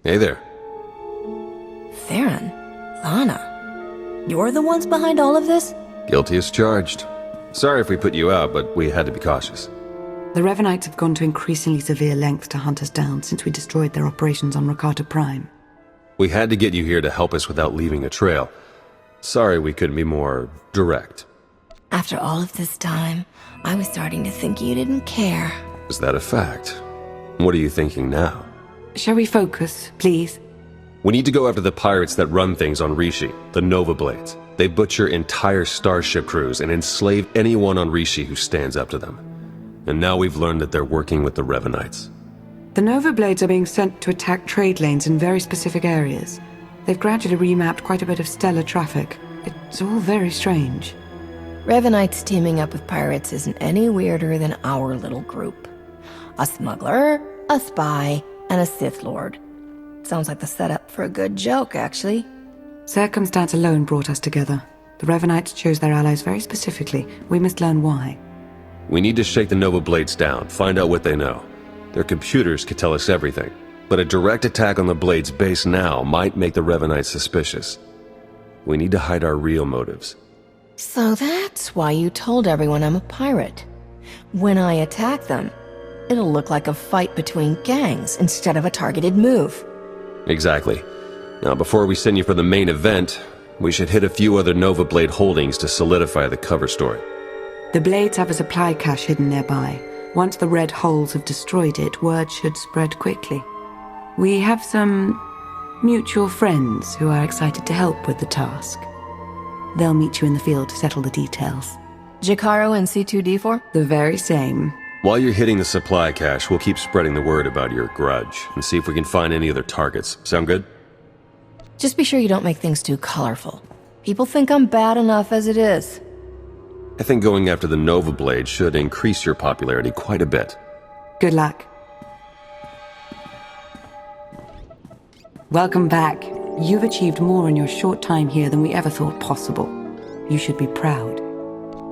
Hey there. Theron, Lana, you're the ones behind all of this? Guilty as charged. Sorry if we put you out, but we had to be cautious. The Revanites have gone to increasingly severe lengths to hunt us down since we destroyed their operations on Rakata Prime. We had to get you here to help us without leaving a trail. Sorry we couldn't be more direct. After all of this time, I was starting to think you didn't care. Is that a fact? What are you thinking now? Shall we focus, please? We need to go after the pirates that run things on Rishi, the Nova Blades. They butcher entire starship crews and enslave anyone on Rishi who stands up to them. And now we've learned that they're working with the Revanites. The Nova Blades are being sent to attack trade lanes in very specific areas. They've gradually remapped quite a bit of stellar traffic. It's all very strange. Revanites teaming up with pirates isn't any weirder than our little group. A smuggler, a spy, and a Sith Lord. Sounds like the setup for a good joke, actually. Circumstance alone brought us together. The Revanites chose their allies very specifically. We must learn why. We need to shake the Nova Blades down, find out what they know. Their computers could tell us everything, but a direct attack on the Blades base now might make the Revanites suspicious. We need to hide our real motives. So that's why you told everyone I'm a pirate. When I attack them, it'll look like a fight between gangs instead of a targeted move. Exactly. Now, before we send you for the main event, we should hit a few other Nova Blade holdings to solidify the cover story. The Blades have a supply cache hidden nearby. Once the Red Holes have destroyed it, word should spread quickly. We have some mutual friends who are excited to help with the task. They'll meet you in the field to settle the details. Jakaro and C2D4? The very same. While you're hitting the supply cache, we'll keep spreading the word about your grudge and see if we can find any other targets. Sound good? Just be sure you don't make things too colorful. People think I'm bad enough as it is. I think going after the Nova Blade should increase your popularity quite a bit. Good luck. Welcome back. You've achieved more in your short time here than we ever thought possible. You should be proud.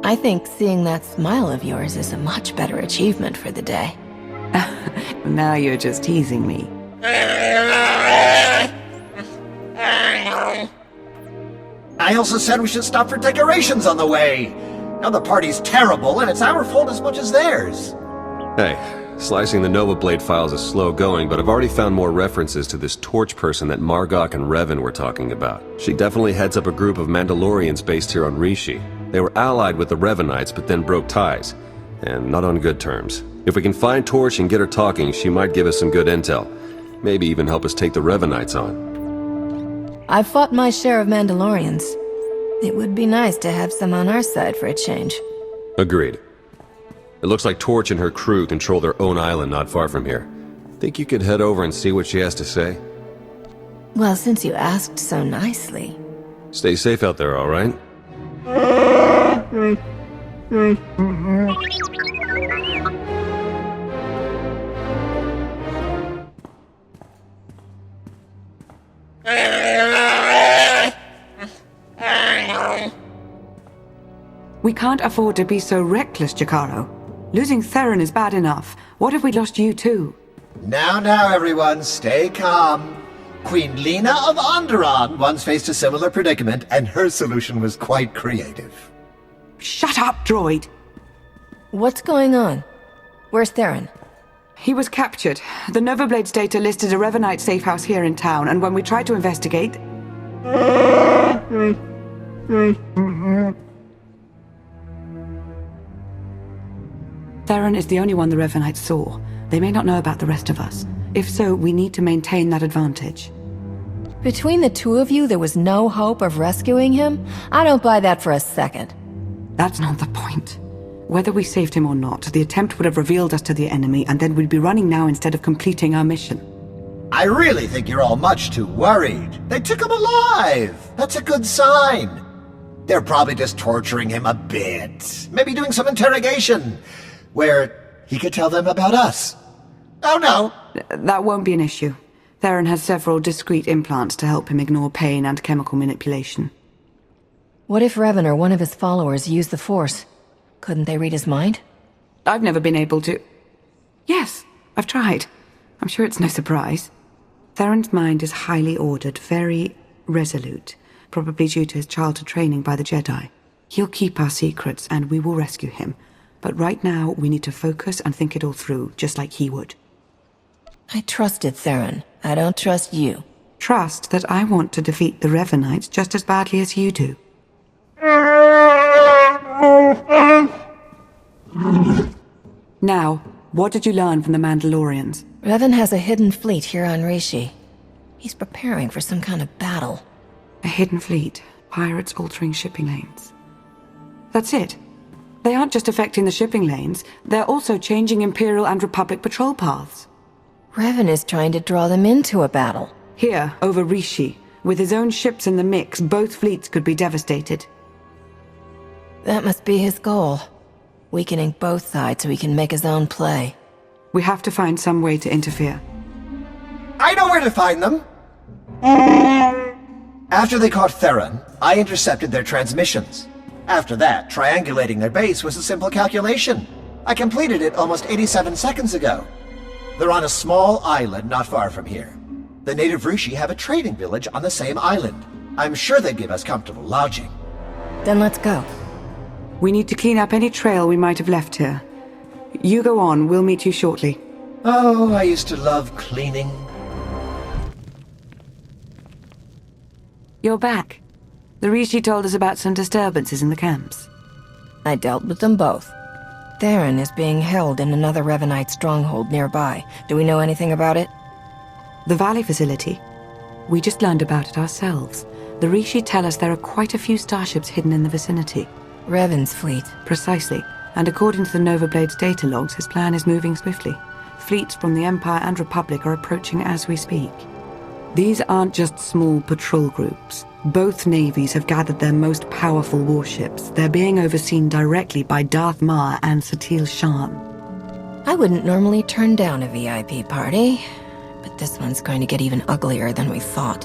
I think seeing that smile of yours is a much better achievement for the day. Now you're just teasing me. I also said we should stop for decorations on the way. Now the party's terrible, and it's our fault as much as theirs. Hey, slicing the Nova Blade files is slow going, but I've already found more references to this torch person that Margok and Revan were talking about. She definitely heads up a group of Mandalorians based here on Rishi. They were allied with the Revanites, but then broke ties. And not on good terms. If we can find Torch and get her talking, she might give us some good intel. Maybe even help us take the Revanites on. I've fought my share of Mandalorians. It would be nice to have some on our side for a change. Agreed. It looks like Torch and her crew control their own island not far from here. Think you could head over and see what she has to say? Well, since you asked so nicely. Stay safe out there, alright? We can't afford to be so reckless, Jakaro. Losing Theron is bad enough. What if we lost you too? Now, everyone, stay calm. Queen Lena of Onderon once faced a similar predicament, and her solution was quite creative. Shut up, droid! What's going on? Where's Theron? He was captured. The Nova Blades data listed a Revanite safe house here in town, and when we tried to investigate... Theron is the only one the Revanites saw. They may not know about the rest of us. If so, we need to maintain that advantage. Between the two of you, there was no hope of rescuing him? I don't buy that for a second. That's not the point. Whether we saved him or not, the attempt would have revealed us to the enemy, and then we'd be running now instead of completing our mission. I really think you're all much too worried. They took him alive. That's a good sign. They're probably just torturing him a bit. Maybe doing some interrogation, where he could tell them about us. Oh no! That won't be an issue. Theron has several discrete implants to help him ignore pain and chemical manipulation. What if Revan or one of his followers used the Force? Couldn't they read his mind? I've never been able to... Yes, I've tried. I'm sure it's no surprise. Theron's mind is highly ordered, very resolute, probably due to his childhood training by the Jedi. He'll keep our secrets, and we will rescue him. But right now, we need to focus and think it all through, just like he would. I trusted Theron. I don't trust you. Trust that I want to defeat the Revanites just as badly as you do. Now, what did you learn from the Mandalorians? Revan has a hidden fleet here on Rishi. He's preparing for some kind of battle. A hidden fleet, pirates altering shipping lanes. That's it. They aren't just affecting the shipping lanes, they're also changing Imperial and Republic patrol paths. Revan is trying to draw them into a battle. Here, over Rishi, with his own ships in the mix, both fleets could be devastated. That must be his goal. Weakening both sides so he can make his own play. We have to find some way to interfere. I know where to find them! After they caught Theron, I intercepted their transmissions. After that, triangulating their base was a simple calculation. I completed it almost 87 seconds ago. They're on a small island not far from here. The native Rishi have a trading village on the same island. I'm sure they'd give us comfortable lodging. Then let's go. We need to clean up any trail we might have left here. You go on, we'll meet you shortly. Oh, I used to love cleaning. You're back. The Rishi told us about some disturbances in the camps. I dealt with them both. Theron is being held in another Revanite stronghold nearby. Do we know anything about it? The Valley facility? We just learned about it ourselves. The Rishi tell us there are quite a few starships hidden in the vicinity. Revan's fleet. Precisely. And according to the Nova Blade's data logs, his plan is moving swiftly. Fleets from the Empire and Republic are approaching as we speak. These aren't just small patrol groups. Both navies have gathered their most powerful warships. They're being overseen directly by Darth Mar and Shadow Shan. I wouldn't normally turn down a VIP party, but this one's going to get even uglier than we thought.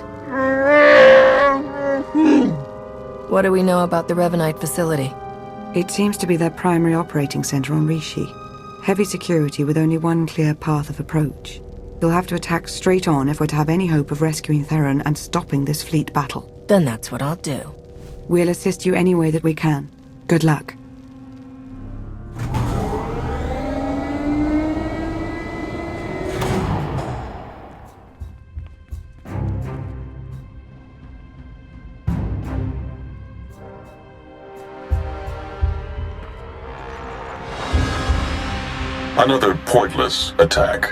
What do we know about the Revanite facility? It seems to be their primary operating center on Rishi. Heavy security with only one clear path of approach. You'll have to attack straight on if we're to have any hope of rescuing Theron and stopping this fleet battle. Then that's what I'll do. We'll assist you any way that we can. Good luck. Another pointless attack.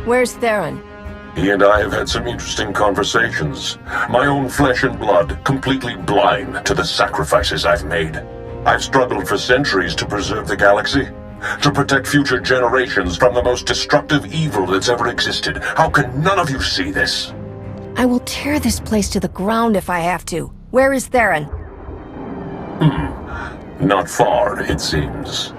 Where's Theron? He and I have had some interesting conversations. My own flesh and blood, completely blind to the sacrifices I've made. I've struggled for centuries to preserve the galaxy, to protect future generations from the most destructive evil that's ever existed. How can none of you see this? I will tear this place to the ground if I have to. Where is Theron? Not far, it seems.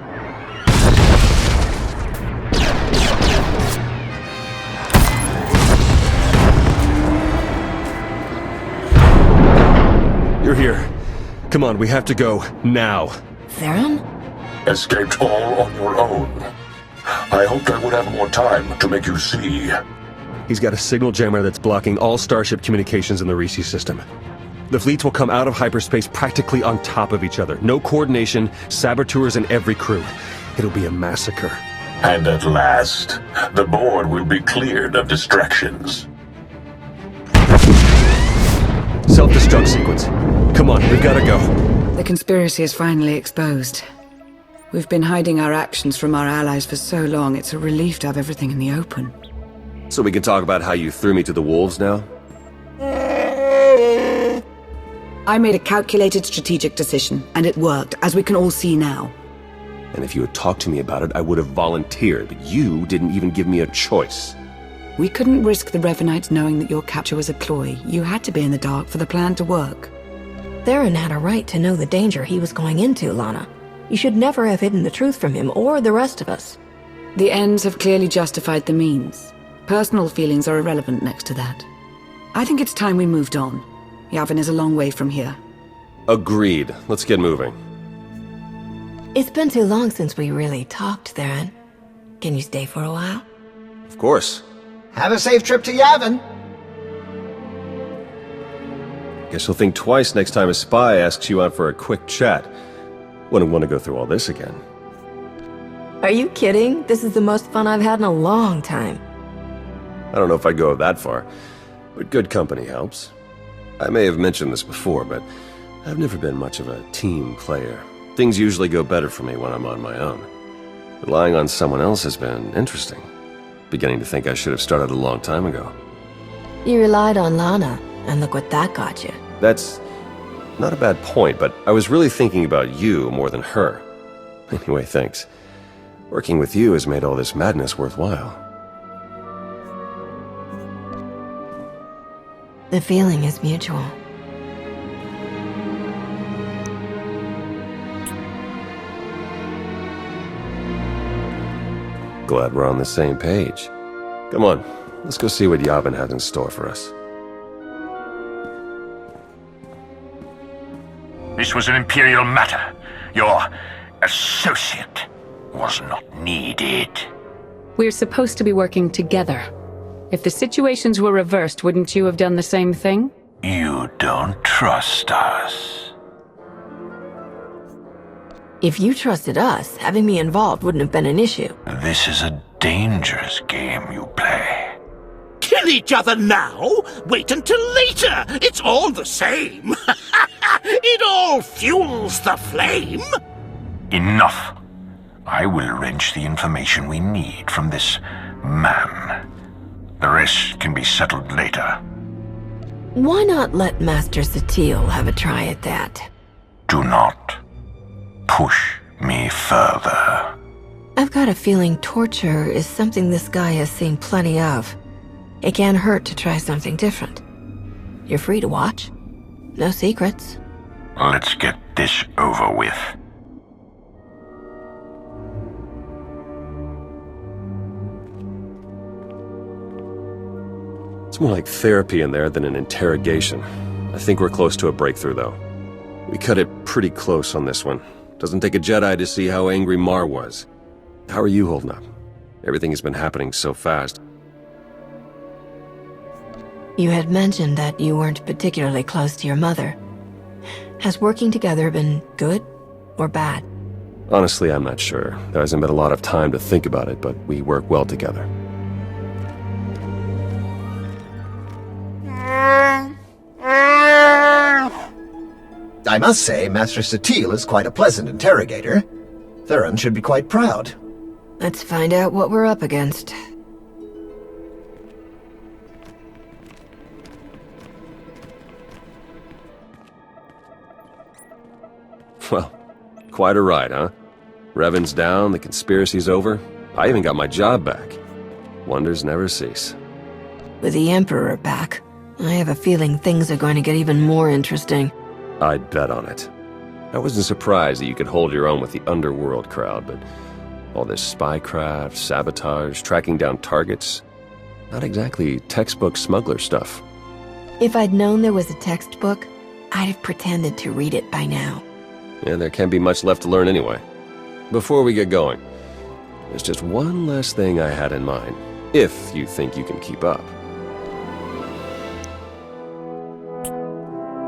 You're here. Come on, we have to go, now. Theron? Escaped all on your own. I hoped I would have more time to make you see. He's got a signal jammer that's blocking all starship communications in the Rishi system. The fleets will come out of hyperspace practically on top of each other. No coordination, saboteurs in every crew. It'll be a massacre. And at last, the board will be cleared of distractions. Self-destruct sequence. Come on, we've gotta go. The conspiracy is finally exposed. We've been hiding our actions from our allies for so long, it's a relief to have everything in the open. So we can talk about how you threw me to the wolves now? I made a calculated strategic decision, and it worked, as we can all see now. And if you had talked to me about it, I would have volunteered, but you didn't even give me a choice. We couldn't risk the Revanites knowing that your capture was a ploy. You had to be in the dark for the plan to work. Theron had a right to know the danger he was going into, Lana. You should never have hidden the truth from him or the rest of us. The ends have clearly justified the means. Personal feelings are irrelevant next to that. I think it's time we moved on. Yavin is a long way from here. Agreed. Let's get moving. It's been too long since we really talked, Theron. Can you stay for a while? Of course. Have a safe trip to Yavin. Guess you'll think twice next time a spy asks you out for a quick chat. Wouldn't want to go through all this again. Are you kidding? This is the most fun I've had in a long time. I don't know if I'd go that far, but good company helps. I may have mentioned this before, but I've never been much of a team player. Things usually go better for me when I'm on my own. Relying on someone else has been interesting. Beginning to think I should have started a long time ago. You relied on Lana, and look what that got you. That's not a bad point, but I was really thinking about you more than her. Anyway, thanks. Working with you has made all this madness worthwhile. The feeling is mutual. Glad we're on the same page. Come on, let's go see what Yavin has in store for us. This was an Imperial matter. Your associate was not needed. We're supposed to be working together. If the situations were reversed, wouldn't you have done the same thing? You don't trust us. If you trusted us, having me involved wouldn't have been an issue. This is a dangerous game you play. Kill each other now? Wait until later! It's all the same! It all fuels the flame! Enough. I will wrench the information we need from this man. The rest can be settled later. Why not let Master SWTOR have a try at that? Do not push me further. I've got a feeling torture is something this guy has seen plenty of. It can't hurt to try something different. You're free to watch. No secrets. Let's get this over with. It's more like therapy in there than an interrogation. I think we're close to a breakthrough, though. We cut it pretty close on this one. Doesn't take a Jedi to see how angry Mar was. How are you holding up? Everything has been happening so fast. You had mentioned that you weren't particularly close to your mother. Has working together been good or bad? Honestly, I'm not sure. There hasn't been a lot of time to think about it, but we work well together. I must say, Master SWTOR is quite a pleasant interrogator. Theron should be quite proud. Let's find out what we're up against. Well, quite a ride, huh? Revan's down, the conspiracy's over. I even got my job back. Wonders never cease. With the Emperor back, I have a feeling things are going to get even more interesting. I'd bet on it. I wasn't surprised that you could hold your own with the underworld crowd, but all this spycraft, sabotage, tracking down targets, not exactly textbook smuggler stuff. If I'd known there was a textbook, I'd have pretended to read it by now. Yeah, there can't be much left to learn anyway. Before we get going, there's just one last thing I had in mind, if you think you can keep up.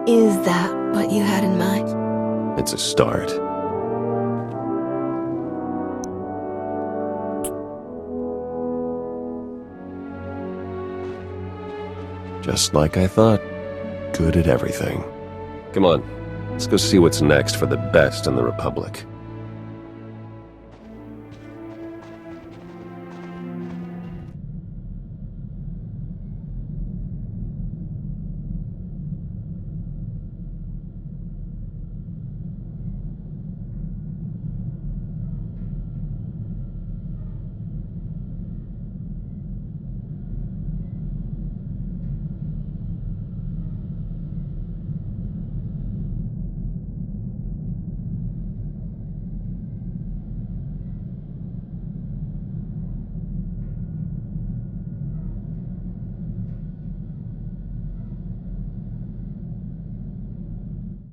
Is that what you had in mind? It's a start. Just like I thought. Good at everything. Come on, let's go see what's next for the best in the Republic.